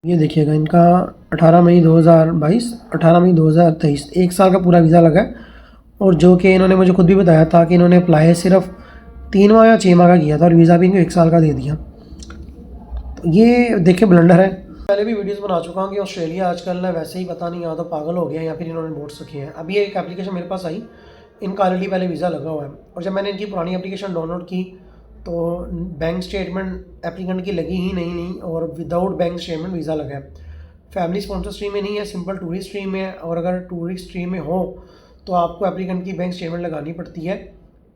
ये देखिएगा इनका 18 मई 2022 18 मई 2023 1 साल का पूरा वीज़ा लगा है। और जो कि इन्होंने मुझे खुद भी बताया था कि इन्होंने अप्लाई सिर्फ 3 माह या 6 माह का किया था और वीज़ा भी इनको 1 साल का दे दिया। तो ये देखिए ब्लंडर है। पहले भी वीडियोस बना चुका हूँ कि ऑस्ट्रेलिया आजकल ना वैसे ही पता नहीं, या तो पागल हो गया या फिर इन्होंने बोट्स रखे हैं। अभी एक एप्लीकेशन मेरे पास आई, इनका ऑलरेडी पहले वीज़ा लगा हुआ है और जब मैंने इनकी पुरानी एप्लीकेशन डाउनलोड की तो बैंक स्टेटमेंट एप्लीकेंट की लगी ही नहीं और विदाउट बैंक स्टेटमेंट वीज़ा लगा है। फैमिली स्पॉन्सर स्ट्रीम में नहीं है, सिंपल टूरिस्ट स्ट्रीम में। और अगर टूरिस्ट स्ट्रीम में हो तो आपको एप्लीकेंट की बैंक स्टेटमेंट लगानी पड़ती है,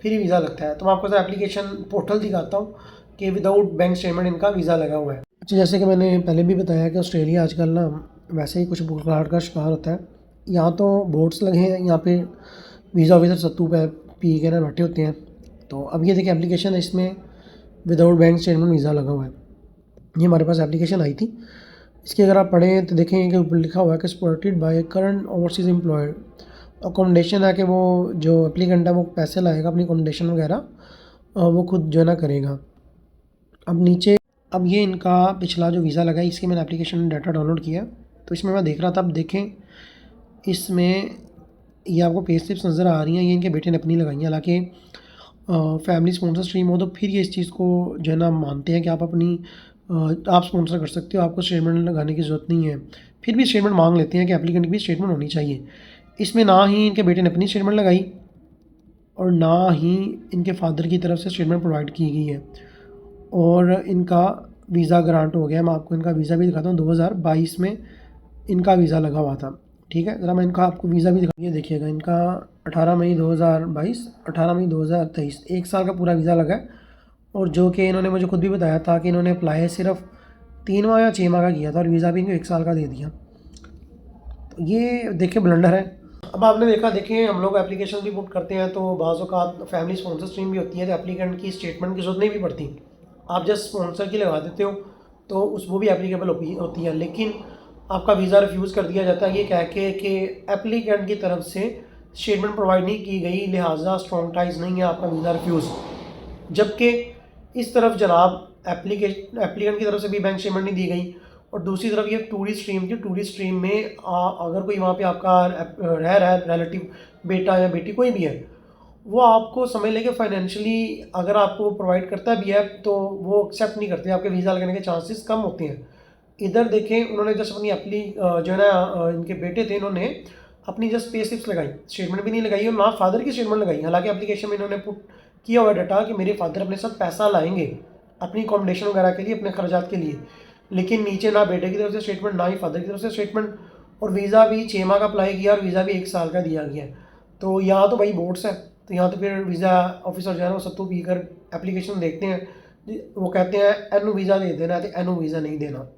फिर ही वीज़ा लगता है। तो मैं आपको सर एप्लीकेशन पोर्टल दिखाता हूँ कि विदाउट बैंक स्टेटमेंट इनका वीज़ा लगा हुआ है। अच्छा, जैसे कि मैंने पहले भी बताया कि ऑस्ट्रेलिया आजकल ना वैसे ही कुछ बुखलाहट का शिकार होता है। यहाँ तो बोट्स लगे हैं, यहाँ पे वीज़ा ऑफिसर सत्तू पे पी के ना बैठे होते हैं। तो अब ये देखिए एप्लीकेशन है, इसमें विदाउट बैंक स्टेटमेंट वीज़ा लगा हुआ है। ये हमारे पास एप्लीकेशन आई थी। इसकी अगर आप पढ़ें तो देखें कि ऊपर लिखा हुआ है कि supported by current overseas employed. Accommodation है कि वो जो एप्लीकेंट है वो पैसे लाएगा, अपनी अकोमोडेशन वगैरह वो खुद जो है ना करेगा। अब नीचे अब ये इनका पिछला जो वीज़ा लगा है इसकी मैंने एप्लीकेशन डाटा डाउनलोड किया, तो इसमें मैं देख रहा था। अब देखें इसमें ये आपको पे स्लिप्स नज़र आ रही हैं, ये इनके बेटे ने अपनी लगाई हैं। हालाँकि फैमिली स्पॉन्सर स्ट्रीम हो तो फिर ये इस चीज़ को जो है ना मानते हैं कि आप अपनी आप स्पॉन्सर कर सकते हो, आपको स्टेटमेंट लगाने की ज़रूरत नहीं है। फिर भी स्टेटमेंट मांग लेते हैं कि एप्लीकेंट की भी स्टेटमेंट होनी चाहिए। इसमें ना ही इनके बेटे ने अपनी स्टेटमेंट लगाई और ना ही इनके फादर की तरफ से स्टेटमेंट प्रोवाइड की गई है। और इनका वीज़ा ग्रांट हो गया। मैं आपको इनका वीज़ा भी दिखाता हूँ, 2022 में इनका वीज़ा लगा हुआ था। ठीक है, ज़रा मैं इनका आपको वीज़ा भी दिखा, ये देखिएगा इनका 18 मई 2022 18 मई 2023 1 साल का पूरा वीज़ा लगा है। और जो कि इन्होंने मुझे खुद भी बताया था कि इन्होंने अप्लाई सिर्फ 3 माह या 6 माह का किया था और वीज़ा भी इनको 1 साल का दे दिया। तो ये देखिए ब्लंडर है। अब आपने देखा, देखिए हम लोग एप्लीकेशन भी पुट करते हैं तो बाज़ औक़ात फैमिली स्पॉन्सर स्ट्रीम भी होती है तो एप्लीकेंट की स्टेटमेंट की ज़रूरत नहीं भी पड़ती। आप जस्ट स्पॉन्सर की लगा देते हो तो वो भी एप्लीकेबल होती है। लेकिन आपका वीज़ा रिफ्यूज़ कर दिया जाता है ये कह के कि एप्लीकेंट की तरफ से स्टेटमेंट प्रोवाइड नहीं की गई, लिहाजा स्ट्रॉन्ग टाइज नहीं है, आपका वीज़ा रिफ्यूज़। जबकि इस तरफ जनाब एप्लीकेंट की तरफ से भी बैंक स्टेटमेंट नहीं दी गई और दूसरी तरफ ये टूरिस्ट स्ट्रीम थी। टूरिस्ट स्ट्रीम में अगर कोई वहाँ पे आपका रह रहा है रिलेटिव, बेटा या बेटी कोई भी है, वो आपको समझ लें कि फाइनेंशियली अगर आपको प्रोवाइड करता भी है तो वो एक्सेप्ट नहीं करते, आपके वीज़ा लगने के चांसेस कम होते हैं। इधर देखें उन्होंने जस्ट अपनी जो है ना इनके बेटे थे, इन्होंने अपनी जस्ट पे स्लिप्स लगाई, स्टेटमेंट भी नहीं लगाई और ना फादर की स्टेटमेंट लगाई। हालांकि एप्लीकेशन में इन्होंने पुट किया हुआ डाटा कि मेरे फादर अपने साथ पैसा लाएंगे अपनी अकोमोडेशन वगैरह के लिए, अपने खर्चात के लिए, लेकिन नीचे ना बेटे की तरफ से स्टेटमेंट ना ही फादर की तरफ से स्टेटमेंट। और वीज़ा भी 6 माह का अप्लाई किया और वीज़ा भी 1 साल का दिया गया। तो यहाँ तो भाई बोर्ड्स है, तो यहाँ तो फिर वीज़ा ऑफिसर जो है ना वो सत्तू पी कर एप्लीकेशन देखते हैं, वो कहते हैं एनु वीज़ा दे देना है तो एनु वीज़ा नहीं देना।